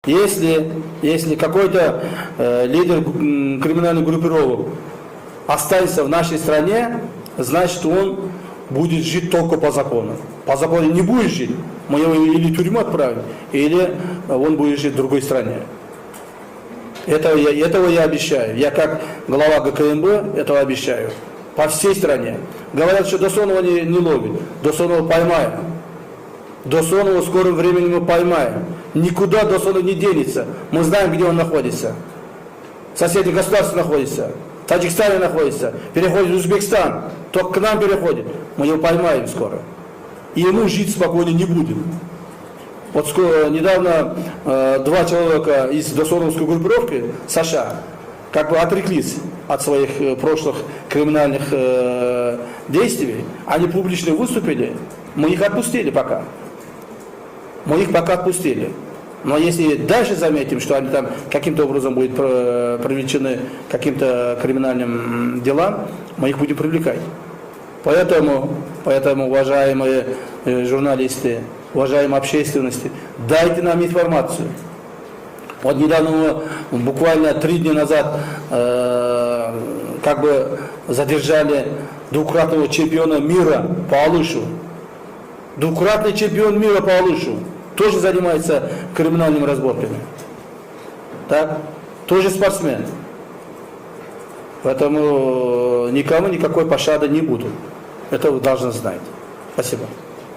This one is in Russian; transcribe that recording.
Если какой-то лидер криминальных группировок останется в нашей стране, значит он будет жить только по закону. По закону не будет жить, мы его или в тюрьму отправим, или он будет жить в другой стране. Этого я обещаю. Я как глава ГКМБ этого обещаю. По всей стране. Говорят, что Досонова не ловит. Досонова поймаем. Досонова в скором времени мы поймаем. Никуда Досонов не денется. Мы знаем, где он находится. В соседних государствах находится. В Таджикистане находится. Переходит в Узбекистан. Только к нам переходит. Мы его поймаем скоро. И ему жить спокойно не будет. Вот недавно два человека из Досоновской группировки, США, как бы отреклись от своих прошлых криминальных действий. Они публично выступили. Мы их отпустили пока. Мы их пока отпустили. Но если дальше заметим, что они там каким-то образом будут привлечены к каким-то криминальным делам, мы их будем привлекать. Поэтому, уважаемые журналисты, уважаемая общественность, дайте нам информацию. Вот недавно, буквально 3 дня назад, как бы задержали двукратного чемпиона мира по Алышу. Двукратный чемпион мира по Алышу. Тоже занимается криминальными разборками. Так? Тоже спортсмен. Поэтому никому никакой пощады не будет. Это вы должны знать. Спасибо.